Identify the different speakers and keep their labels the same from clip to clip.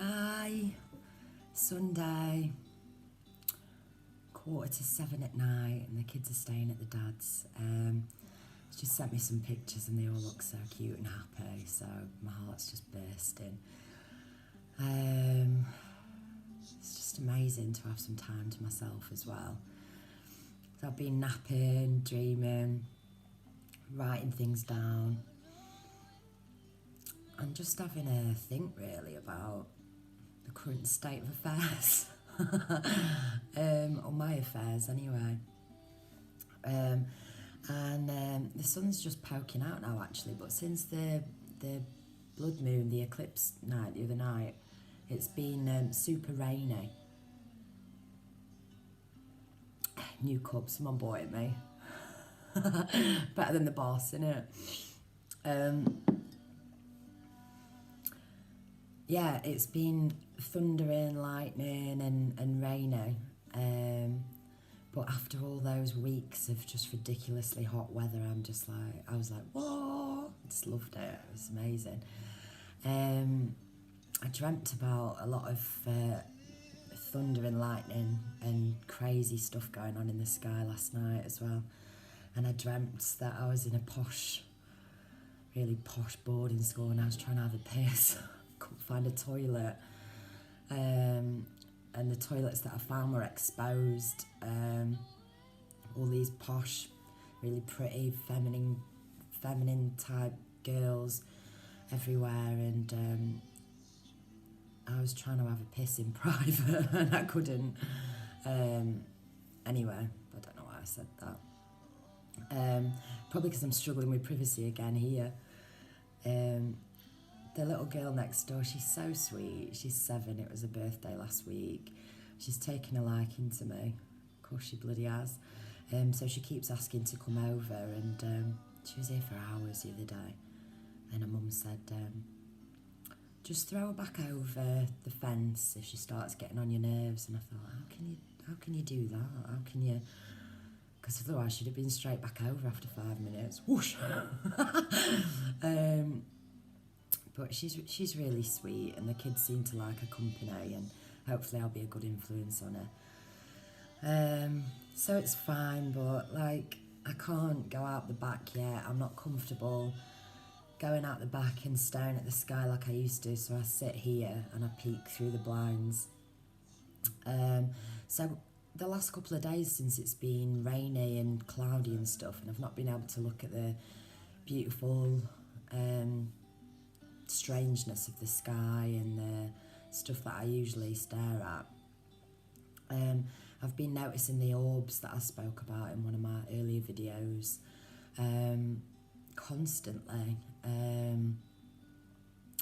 Speaker 1: Hi, Sunday, 7:15 at night, and the kids are staying at the dad's. She's just sent me some pictures and they all look so cute and happy, so my heart's just bursting. It's just amazing to have some time to myself as well. So I've been napping, dreaming, writing things down, and just having a think really about the current state of affairs, or my affairs anyway. The sun's just poking out now actually, but since the blood moon, the eclipse night the other night, it's been super rainy. New cup, someone bought it me. Better than the boss, innit? Yeah, it's been thundering, lightning and rainy. But after all those weeks of just ridiculously hot weather, I was like, whoa, I just loved it. It was amazing. I dreamt about a lot of thunder and lightning and crazy stuff going on in the sky last night as well. And I dreamt that I was in a really posh boarding school, and I was trying to have a piss. Couldn't find a toilet. And the toilets that I found were exposed. All these posh, really pretty, feminine type girls everywhere, and I was trying to have a piss in private and I couldn't. Anyway, I don't know why I said that. Probably because I'm struggling with privacy again here. The little girl next door, she's so sweet. She's 7. It was her birthday last week. She's taken a liking to me. Of course she bloody has. So she keeps asking to come over, and she was here for hours the other day. And her mum said, just throw her back over the fence if she starts getting on your nerves. And I thought, how can you do that? How can you? Because otherwise she'd have been straight back over after 5 minutes. Whoosh! But she's really sweet, and the kids seem to like her company, and hopefully I'll be a good influence on her. So it's fine, but like I can't go out the back yet. I'm not comfortable going out the back and staring at the sky like I used to, so I sit here and I peek through the blinds. So the last couple of days since it's been rainy and cloudy and stuff, and I've not been able to look at the beautiful strangeness of the sky and the stuff that I usually stare at. I've been noticing the orbs that I spoke about in one of my earlier videos constantly.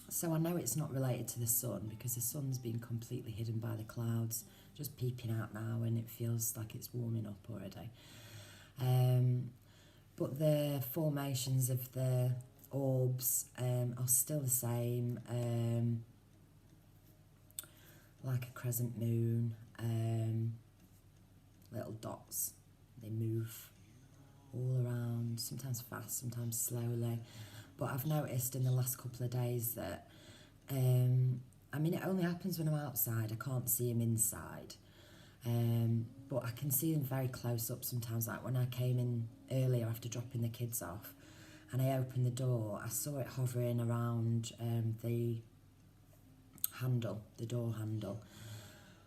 Speaker 1: So I know it's not related to the sun, because the sun's been completely hidden by the clouds, just peeping out now, and it feels like it's warming up already. But the formations of the orbs are still the same, like a crescent moon, little dots. They move all around, sometimes fast, sometimes slowly. But I've noticed in the last couple of days that, it only happens when I'm outside. I can't see them inside. But I can see them very close up sometimes, like when I came in earlier after dropping the kids off, and I opened the door, I saw it hovering around the door handle.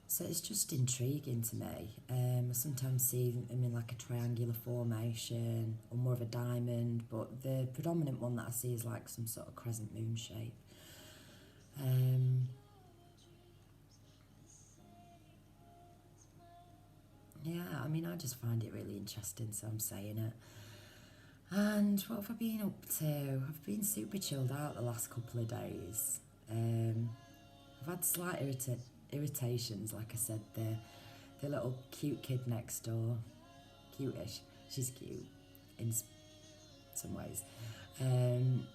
Speaker 1: So it's just intriguing to me. I sometimes see them in like a triangular formation or more of a diamond, but the predominant one that I see is like some sort of crescent moon shape. Yeah, I just find it really interesting, so I'm saying it. And what have I been up to? I've been super chilled out the last couple of days. I've had slight irritations, like I said, the little cute kid next door, cute-ish, she's cute in some ways. And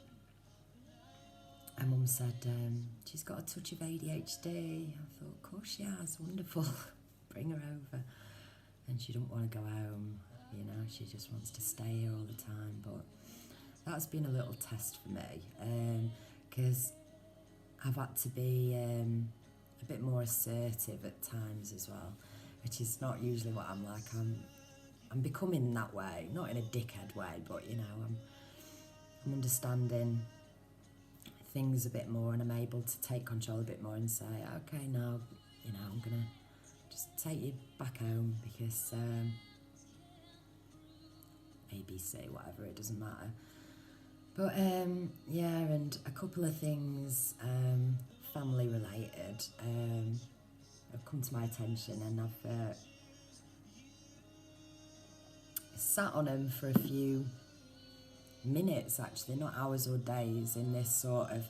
Speaker 1: Mum said she's got a touch of ADHD. I thought, of course she has, wonderful, bring her over. And she don't want to go home, she just wants to stay here all the time. But that's been a little test for me, because I've had to be a bit more assertive at times as well, which is not usually what I'm like. I'm becoming that way, not in a dickhead way, but you know, I'm understanding things a bit more, and I'm able to take control a bit more and say, okay, now, you know, I'm gonna just take you back home because ABC, whatever, it doesn't matter. But yeah, and a couple of things family related have come to my attention, and I've sat on them for a few minutes, actually, not hours or days, in this sort of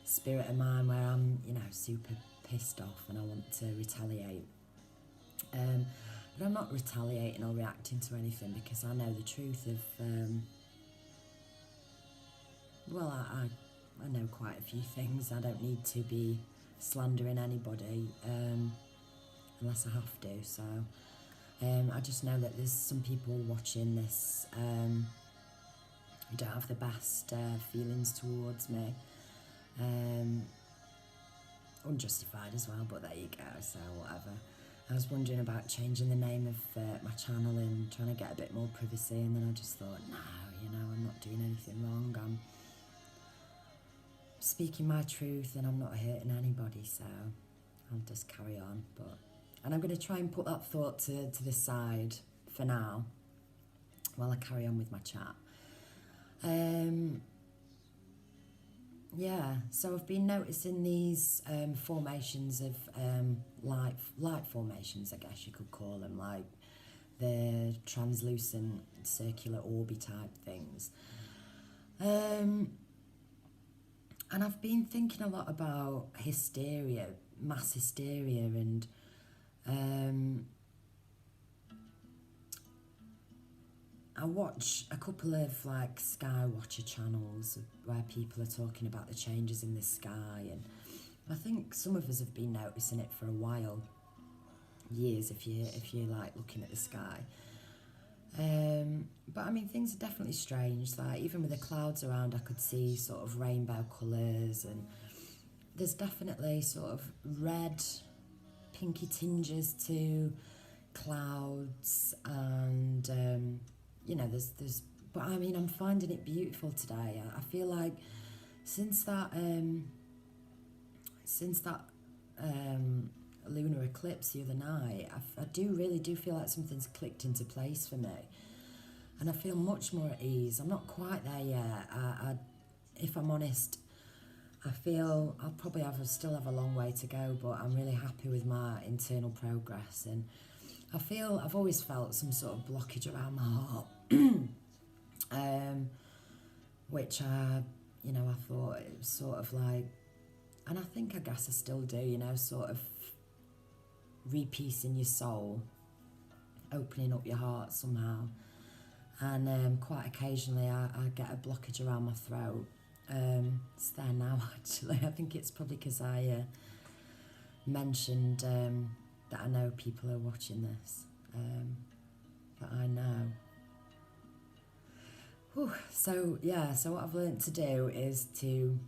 Speaker 1: spirit of mine where I'm, you know, super pissed off and I want to retaliate. But I'm not retaliating or reacting to anything because I know the truth of, well, I know quite a few things. I don't need to be slandering anybody unless I have to. So I just know that there's some people watching this who don't have the best feelings towards me. Unjustified as well, but there you go, so whatever. I was wondering about changing the name of my channel and trying to get a bit more privacy, and then I just thought, no, you know, I'm not doing anything wrong. I'm speaking my truth and I'm not hurting anybody, so I'll just carry on. And I'm going to try and put that thought to the side for now while I carry on with my chat. Yeah, so I've been noticing these formations of light formations, I guess you could call them, like the translucent circular orby type things. And I've been thinking a lot about hysteria, mass hysteria, and I watch a couple of like sky watcher channels where people are talking about the changes in the sky, and I think some of us have been noticing it for a while, years if you're like looking at the sky. But I mean, things are definitely strange. Like even with the clouds around, I could see sort of rainbow colours, and there's definitely sort of red, pinky tinges to clouds, and you know, there's. But I mean, I'm finding it beautiful today. I feel like since that lunar eclipse the other night, I really do feel like something's clicked into place for me, and I feel much more at ease. I'm not quite there yet. If I'm honest, I feel I'll probably still have a long way to go, but I'm really happy with my internal progress, and I feel I've always felt some sort of blockage around my heart, which you know, I thought it was sort of like, and I guess I still do, you know, sort of re-piecing your soul, opening up your heart somehow, and quite occasionally I get a blockage around my throat. It's there now, actually. I think it's probably because I mentioned that I know people are watching this, that I know. Whew. So yeah, so what I've learnt to do is to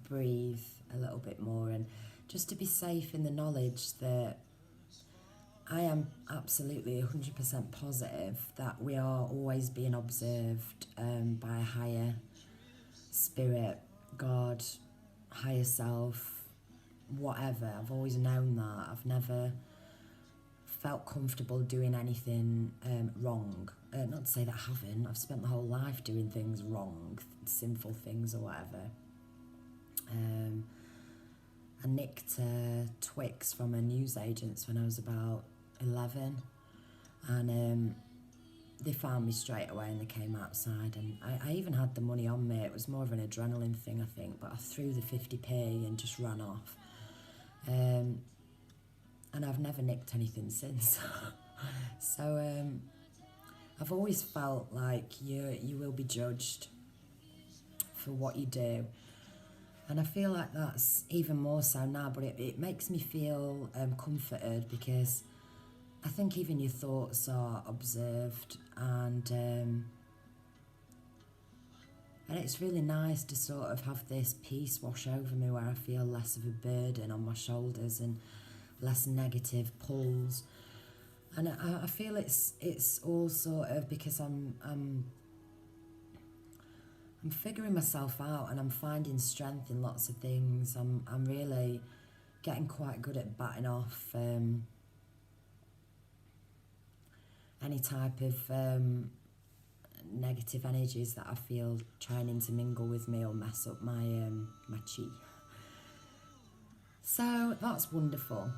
Speaker 1: breathe a little bit more, and just to be safe in the knowledge that I am absolutely 100% positive that we are always being observed by a higher spirit, God, higher self, whatever. I've always known that. I've never felt comfortable doing anything wrong. Not to say that I haven't. I've spent my whole life doing things wrong, sinful things or whatever. I nicked Twix from a newsagent's when I was about 11, and they found me straight away and they came outside, and I even had the money on me. It was more of an adrenaline thing, I think, but I threw the 50p and just ran off. And I've never nicked anything since. So I've always felt like you will be judged for what you do. And I feel like that's even more so now, but it makes me feel comforted, because I think even your thoughts are observed, and And it's really nice to sort of have this peace wash over me where I feel less of a burden on my shoulders and less negative pulls. And I feel it's all sort of because I'm figuring myself out and I'm finding strength in lots of things. I'm really getting quite good at batting off any type of negative energies that I feel trying to intermingle with me or mess up my my chi. So that's wonderful.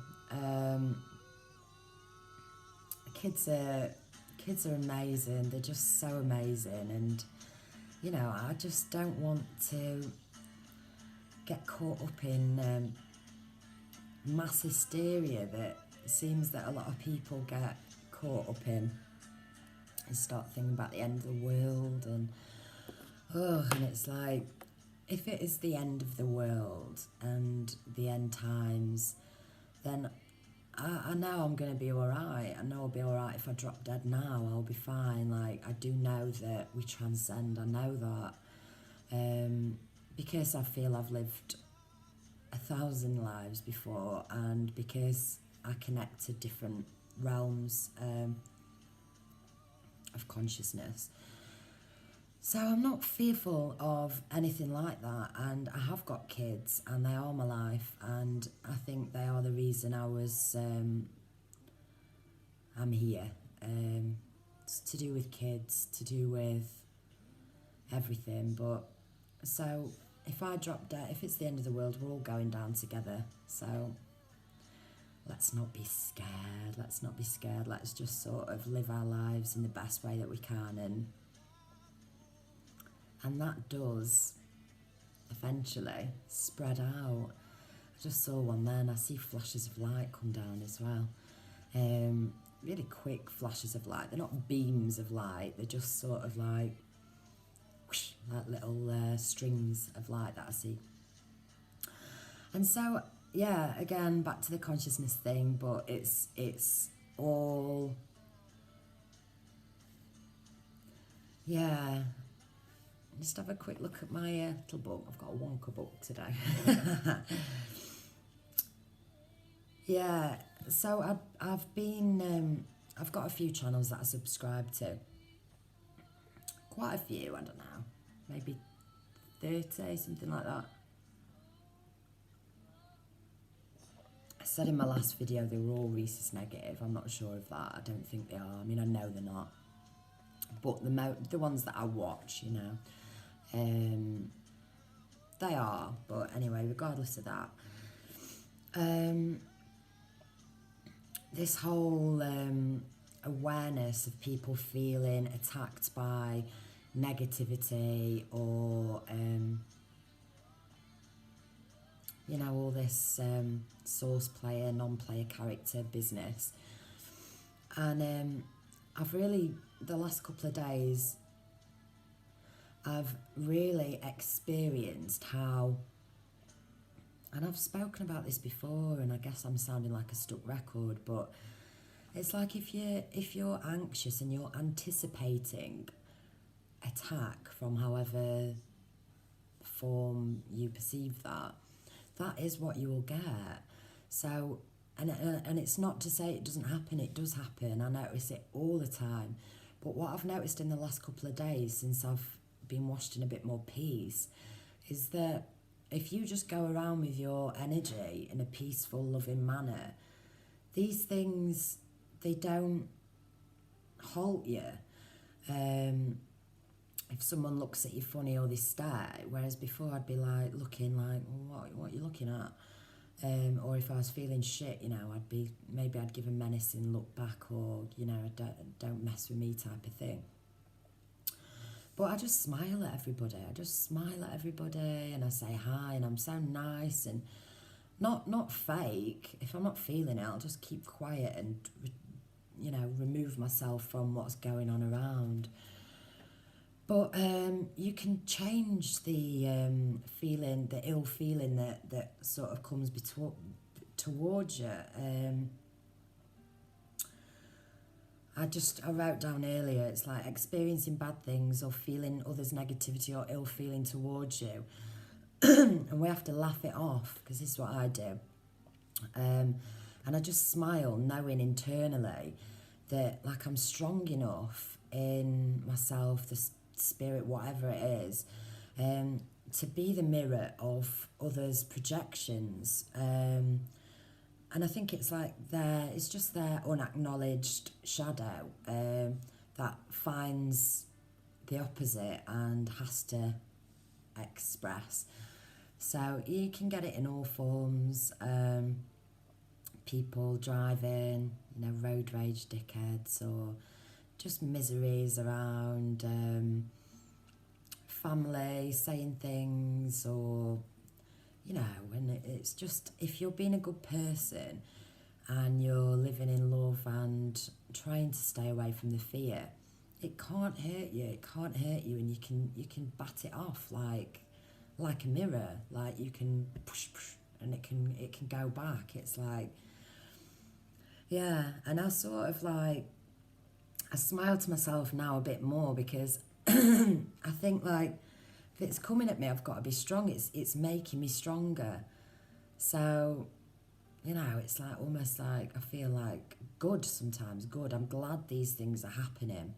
Speaker 1: Kids are amazing. They're just so amazing, and you know, I just don't want to get caught up in mass hysteria that it seems that a lot of people get caught up in, and start thinking about the end of the world and it's like, if it is the end of the world and the end times, then I know I'm going to be alright. I know I'll be alright. If I drop dead now, I'll be fine. Like, I do know that we transcend. I know that because I feel I've lived 1,000 lives before, and because I connect to different realms of consciousness. So I'm not fearful of anything like that, and I have got kids and they are my life, and I think they are the reason I'm here. It's to do with kids, to do with everything. But so if I drop dead, if it's the end of the world, we're all going down together. So let's not be scared. Let's not be scared. Let's just sort of live our lives in the best way that we can, and that does eventually spread out. I just saw one then. I see flashes of light come down as well. Really quick flashes of light. They're not beams of light. They're just sort of like whoosh, like little strings of light that I see. And so, yeah, again, back to the consciousness thing, but it's all, yeah. Just have a quick look at my little book. I've got a Wonka book today. Yeah, so I've been, I've got a few channels that I subscribe to. Quite a few, I don't know, maybe 30, something like that. I said in my last video they were all rhesus negative. I'm not sure of that. I don't think they are. I mean, I know they're not. But the ones that I watch, you know, they are. But anyway, regardless of that, this whole awareness of people feeling attacked by negativity or you know, all this source player, non-player character business. And I've really, the last couple of days, I've really experienced how, and I've spoken about this before, and I guess I'm sounding like a stuck record, but it's like if you're anxious and you're anticipating attack from however form you perceive that, that is what you will get. So, and it's not to say it doesn't happen, it does happen. I notice it all the time. But what I've noticed in the last couple of days since I've been washed in a bit more peace is that if you just go around with your energy in a peaceful, loving manner, these things, they don't halt you. If someone looks at you funny or they stare, whereas before I'd be like looking like, well, what are you looking at? Or if I was feeling shit, you know, I'd give a menacing look back, or, you know, don't mess with me type of thing. But I just smile at everybody. And I say hi, and I'm so nice and not fake. If I'm not feeling it, I'll just keep quiet and, you know, remove myself from what's going on around. But you can change the feeling, the ill feeling that sort of comes towards you. I wrote down earlier, it's like experiencing bad things or feeling others' negativity or ill feeling towards you. And we have to laugh it off, because this is what I do. And I just smile, knowing internally that like I'm strong enough in myself, the spirit, whatever it is, to be the mirror of others' projections. And I think it's like it's just their unacknowledged shadow that finds the opposite and has to express. So you can get it in all forms. People driving, road rage dickheads, or just miseries around family saying things, or and it's just, if you're being a good person and you're living in love and trying to stay away from the fear, it can't hurt you, and you can bat it off like a mirror, like you can push, and it can go back. It's like, yeah. And I sort of like, I smile to myself now a bit more, because I think like, if it's coming at me, I've got to be strong. It's making me stronger. So, it's like almost like I feel like good sometimes, good. I'm glad these things are happening,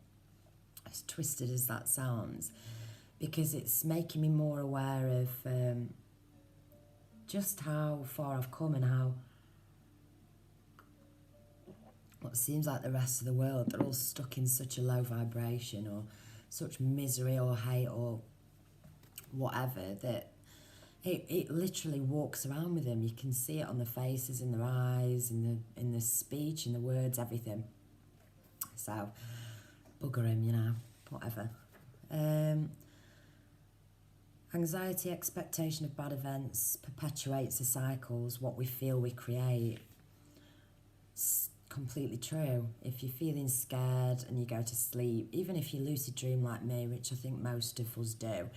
Speaker 1: as twisted as that sounds, because it's making me more aware of just how far I've come, and how what seems like the rest of the world, they're all stuck in such a low vibration, or such misery or hate or whatever, that it literally walks around with them. You can see it on their faces, in their eyes, in the speech, in the words, everything. So bugger him, whatever. Anxiety, expectation of bad events perpetuates the cycles. What we feel, we create. It's completely true. If you're feeling scared and you go to sleep, even if you lucid dream like me, which I think most of us do,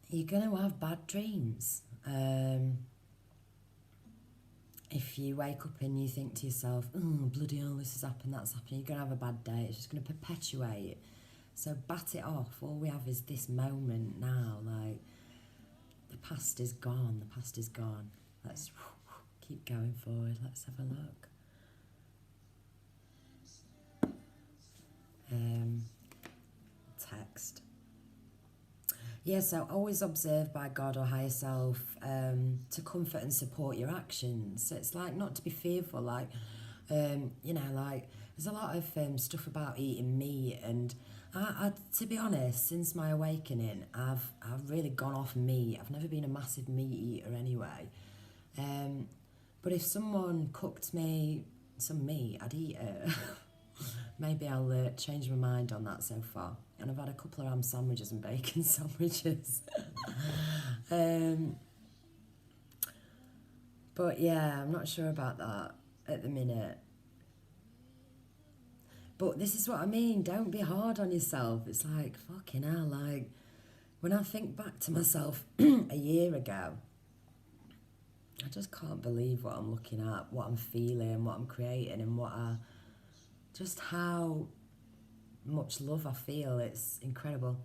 Speaker 1: you're going to have bad dreams. If you wake up and you think to yourself, oh, bloody hell, this has happened, that's happened, you're going to have a bad day. It's just going to perpetuate. So bat it off. All we have is this moment now. Like, the past is gone. The past is gone. Let's keep going forward. Let's have a look. Text. Yeah, so always observed by God or higher self to comfort and support your actions. So it's like not to be fearful, like, like there's a lot of stuff about eating meat, and I to be honest, since my awakening, I've really gone off meat. I've never been a massive meat eater anyway. But if someone cooked me some meat, I'd eat it. Maybe I'll change my mind on that so far. And I've had a couple of ham sandwiches and bacon sandwiches. But yeah, I'm not sure about that at the minute. But this is what I mean. Don't be hard on yourself. It's like, fucking hell, like, when I think back to myself a year ago, I just can't believe what I'm looking at, what I'm feeling, what I'm creating, and just how much love I feel. It's incredible.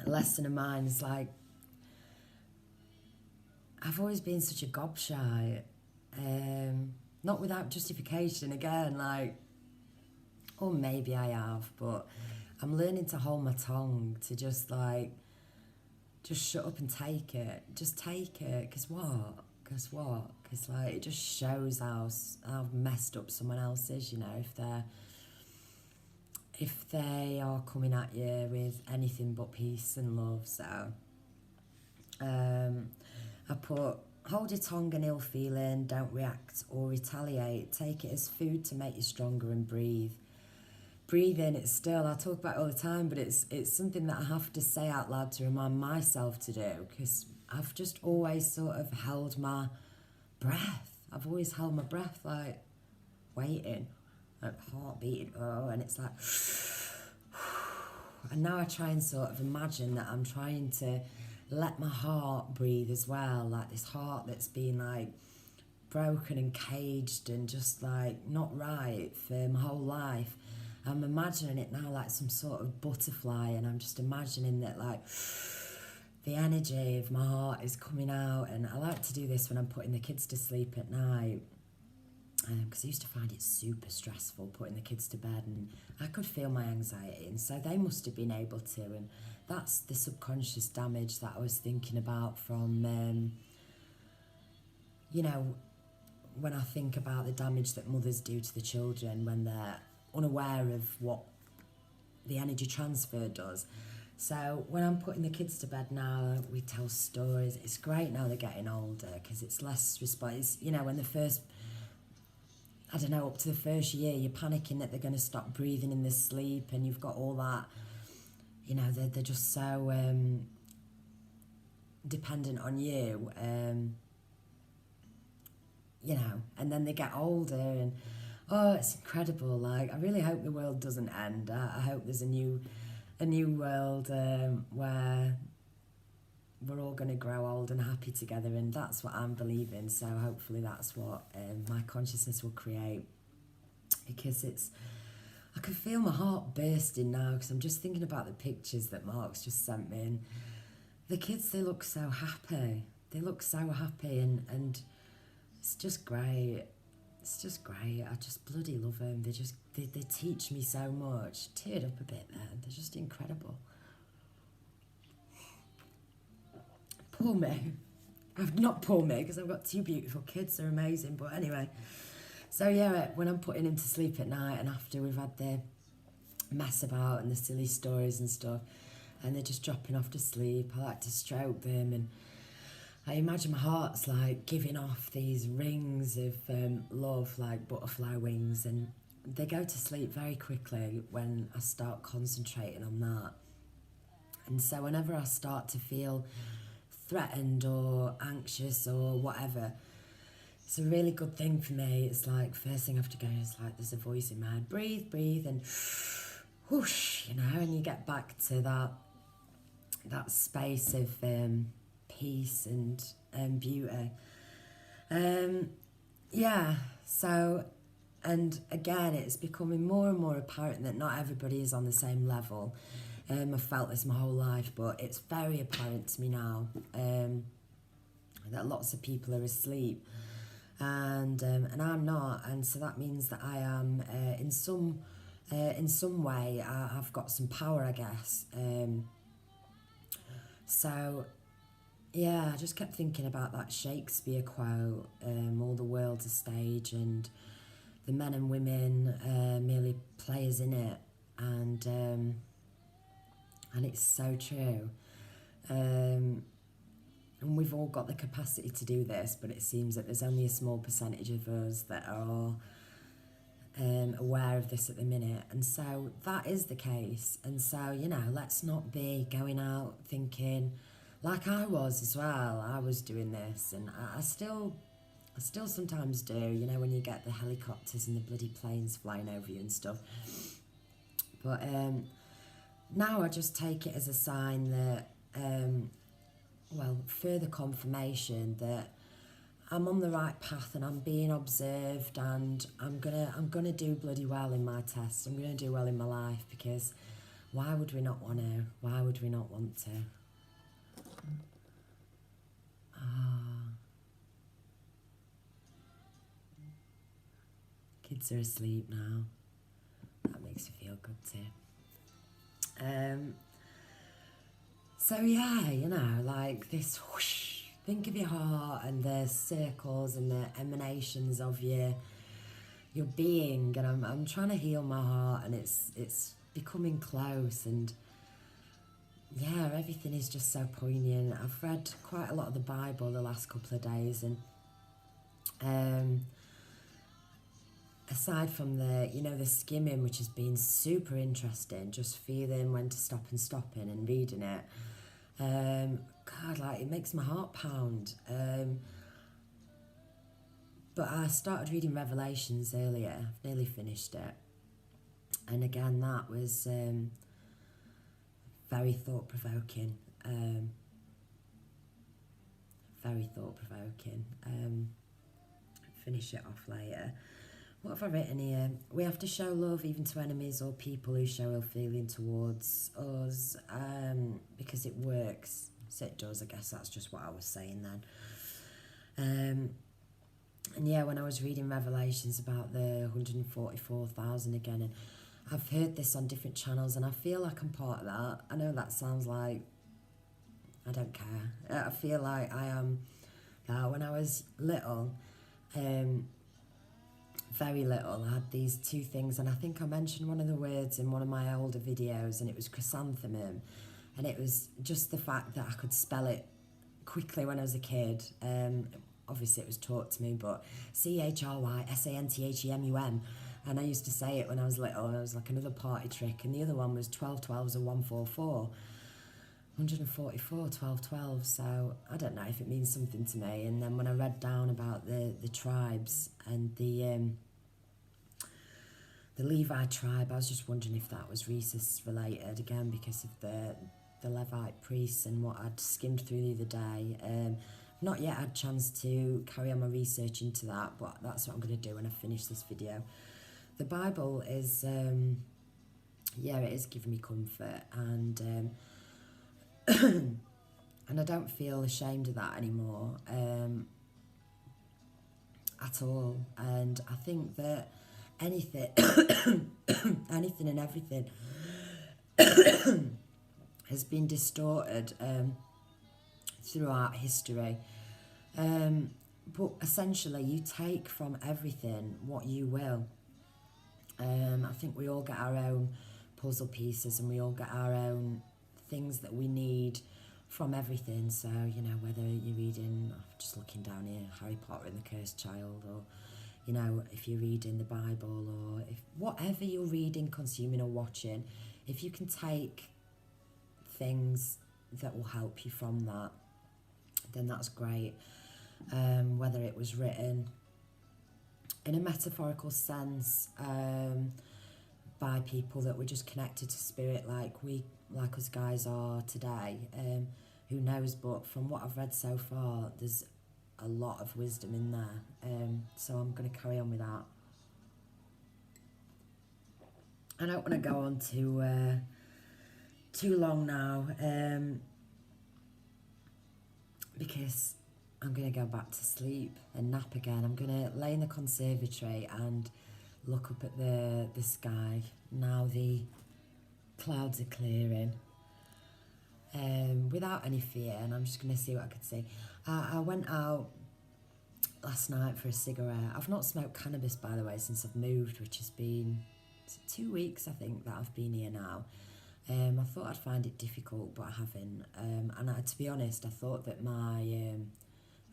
Speaker 1: A lesson of mine is like, I've always been such a gobshite, not without justification again, like, or maybe I have, but I'm learning to hold my tongue, to just shut up and take it. Just take it, because what? Because like, it just shows how messed up someone else is, if they are coming at you with anything but peace and love. So I put, hold your tongue and ill feeling, don't react or retaliate, take it as food to make you stronger, and breathe. Breathing, it's still, I talk about it all the time, but it's something that I have to say out loud to remind myself to do, because I've just always sort of held my breath. I've always held my breath, like, waiting, like, heart beating, and it's like, and now I try and sort of imagine that I'm trying to let my heart breathe as well, like this heart that's been, like, broken and caged and just like not right for my whole life. I'm imagining it now like some sort of butterfly, and I'm just imagining that like the energy of my heart is coming out. And I like to do this when I'm putting the kids to sleep at night, because I used to find it super stressful putting the kids to bed, and I could feel my anxiety, and so they must have been able to. And that's the subconscious damage that I was thinking about from, you know, when I think about the damage that mothers do to the children when they're unaware of what the energy transfer does. So when I'm putting the kids to bed now, we tell stories. It's great now they're getting older, because it's less response. You know, when the first, I don't know, up to the first year, you're panicking that they're going to stop breathing in their sleep, and you've got all that, you know, they're just so dependent on you, you know, and then they get older, and oh, it's incredible. Like, I really hope the world doesn't end. I hope there's a new world where we're all going to grow old and happy together, and that's what I'm believing. So hopefully that's what my consciousness will create, because I can feel my heart bursting now, because I'm just thinking about the pictures that Mark's just sent me, and the kids, they look so happy. They look so happy, and it's just great. It's just great. I just bloody love them. They teach me so much. Teared up a bit there. They're just incredible. Poor me. Not poor me, because I've got two beautiful kids. They're amazing. But anyway. So yeah, when I'm putting him to sleep at night, and after we've had the mess about and the silly stories and stuff, and they're just dropping off to sleep, I like to stroke them, and I imagine my heart's like giving off these rings of love, like butterfly wings, and they go to sleep very quickly when I start concentrating on that. And so whenever I start to feel threatened or anxious or whatever, it's a really good thing for me. It's like, first thing I have to go is like, there's a voice in my head, breathe, and whoosh, you know, and you get back to that space of peace and beauty. Yeah, so, and again, it's becoming more and more apparent that not everybody is on the same level. I've felt this my whole life, but it's very apparent to me now that lots of people are asleep, and I'm not, and so that means that I am in some way I've got some power, I guess. So yeah, I just kept thinking about that Shakespeare quote, all the world's a stage and the men and women merely players in it, and it's so true. And we've all got the capacity to do this, but it seems that there's only a small percentage of us that are aware of this at the minute. And so that is the case. And so, you know, let's not be going out thinking, like I was as well, I was doing this, and I still sometimes do, you know, when you get the helicopters and the bloody planes flying over you and stuff. But now I just take it as a sign that, well, further confirmation that I'm on the right path and I'm being observed, and I'm gonna do bloody well in my test. I'm gonna do well in my life, because why would we not want to? Why would we not want to? Kids are asleep now. That makes me feel good too. So yeah, you know, like this whoosh, think of your heart and the circles and the emanations of your being, and I'm trying to heal my heart, and it's becoming close, and yeah, everything is just so poignant. I've read quite a lot of the Bible the last couple of days, and aside from the, you know, the skimming, which has been super interesting, just feeling when to stop and stopping and reading it, God, like, it makes my heart pound. But I started reading Revelations earlier. I've nearly finished it, and again, that was very thought-provoking. Very thought-provoking. finish it off later. What have I written here? We have to show love even to enemies or people who show ill feeling towards us, because it works. So it does, I guess that's just what I was saying then. And yeah, when I was reading Revelations about the 144,000 again, and I've heard this on different channels, and I feel like I'm part of that. I know that sounds like I don't care. I feel like I am. When I was little, very little, I had these two things, and I think I mentioned one of the words in one of my older videos, and it was chrysanthemum, and it was just the fact that I could spell it quickly when I was a kid. Obviously it was taught to me, but CHRYSANTHEMUM, and I used to say it when I was little, and it was like another party trick. And the other one was 12 12s are 144. 144, 12 12, so I don't know if it means something to me. And then when I read down about the tribes and the Levi tribe, I was just wondering if that was rhesus related again, because of the Levite priests and what I'd skimmed through the other day. Not yet had a chance to carry on my research into that, but that's what I'm going to do when I finish this video. The Bible is, yeah, it is giving me comfort, and and I don't feel ashamed of that anymore, at all. And I think that anything, anything and everything has been distorted throughout history. But essentially, you take from everything what you will. I think we all get our own puzzle pieces, and we all get our own things that we need from everything. So, you know, whether you're reading, just looking down here, Harry Potter and the Cursed Child, or, you know, if you're reading the Bible, or if whatever you're reading, consuming or watching, if you can take things that will help you from that, then that's great. Whether it was written in a metaphorical sense, by people that were just connected to spirit like us guys are today, who knows, but from what I've read so far, there's a lot of wisdom in there, so I'm going to carry on with that. I don't want to go on too long now, because I'm going to go back to sleep and nap again. I'm going to lay in the conservatory and look up at the sky. Now the clouds are clearing, without any fear, and I'm just going to see what I could see. I went out last night for a cigarette. I've not smoked cannabis, by the way, since I've moved, which has been 2 weeks, I think, that I've been here now. I thought I'd find it difficult, but I haven't. And to be honest, I thought that my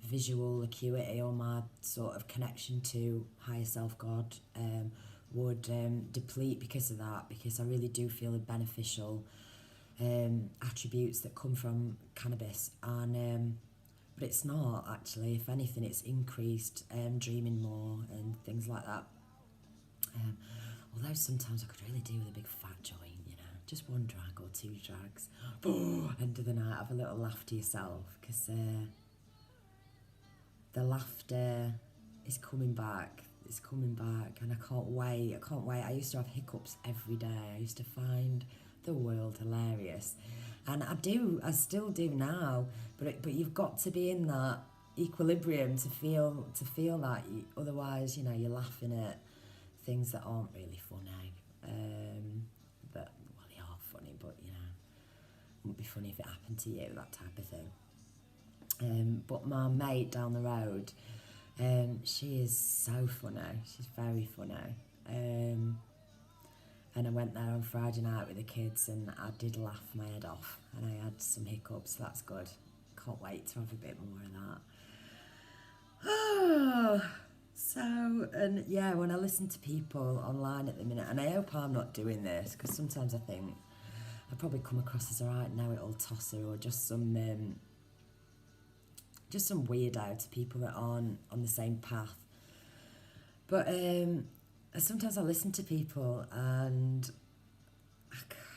Speaker 1: visual acuity, or my sort of connection to higher self, God, would deplete because of that, because I really do feel the beneficial attributes that come from cannabis, and but it's not, actually. If anything, it's increased dreaming more and things like that. Although sometimes I could really do with a big fat joint, you know, just one drag or two drags. End of the night, have a little laugh to yourself, because the laughter is coming back. It's coming back, and I can't wait. I can't wait. I used to have hiccups every day. I used to find the world hilarious, and I still do now. But you've got to be in that equilibrium to feel that. Otherwise, you know, you're laughing at things that aren't really funny. But well, they are funny, but you know, it wouldn't be funny if it happened to you. That type of thing. But my mate down the road, she is so funny. She's very funny. And I went there on Friday night with the kids, and I did laugh my head off, and I had some hiccups. So that's good. Can't wait to have a bit more of that. Oh, so, and yeah, when I listen to people online at the minute, and I hope I'm not doing this, because sometimes I think I probably come across as a right know-it-all tosser, or just some weirdo to people that aren't on the same path. But sometimes I listen to people, and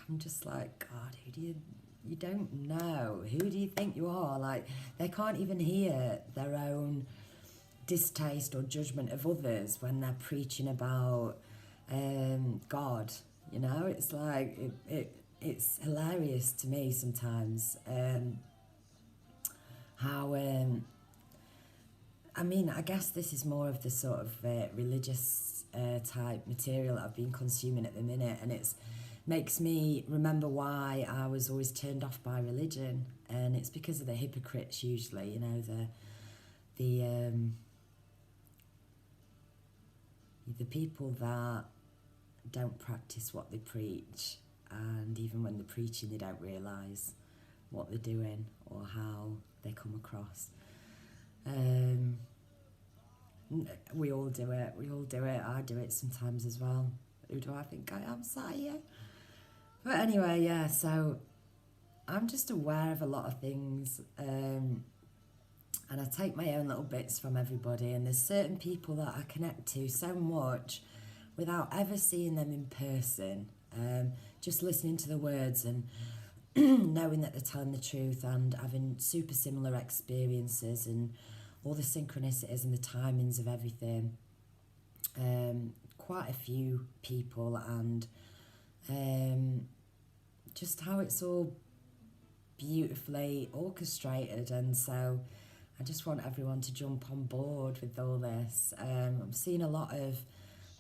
Speaker 1: I'm just like, God, you don't know. Who do you think you are? Like, they can't even hear their own distaste or judgment of others when they're preaching about God. You know, it's like it's hilarious to me sometimes how I mean, I guess this is more of the sort of religious type material that I've been consuming at the minute, and it's makes me remember why I was always turned off by religion, and it's because of the hypocrites usually, you know, the people that don't practice what they preach, and even when they're preaching they don't realise what they're doing or how they come across. We all do it, I do it sometimes as well. Who do I think I am, sat here? But anyway, yeah, so I'm just aware of a lot of things, and I take my own little bits from everybody, and there's certain people that I connect to so much without ever seeing them in person, just listening to the words and knowing that they're telling the truth and having super similar experiences and all the synchronicities and the timings of everything. Quite a few people, and just how it's all beautifully orchestrated, and so I just want everyone to jump on board with all this. I'm seeing a lot of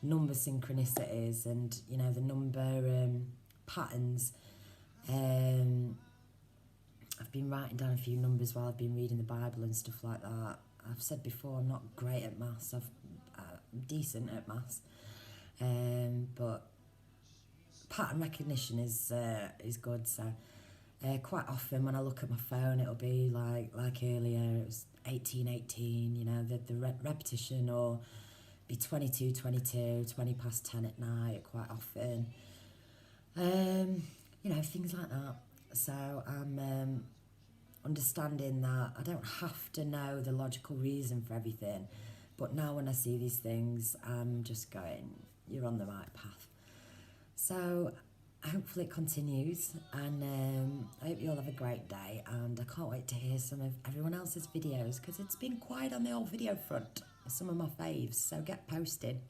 Speaker 1: number synchronicities and, you know, the number patterns. I've been writing down a few numbers while I've been reading the Bible and stuff like that. I've said before, I'm not great at maths. I'm decent at maths, but pattern recognition is good. So quite often when I look at my phone, it'll be like earlier, it was 18:18. You know, the repetition, or be 22:22, 20 past 10 at night. Quite often, you know, things like that. So I'm understanding that I don't have to know the logical reason for everything, but now when I see these things, I'm just going, you're on the right path. So hopefully it continues, and I hope you all have a great day, and I can't wait to hear some of everyone else's videos, because it's been quiet on the old video front, some of my faves, so get posted.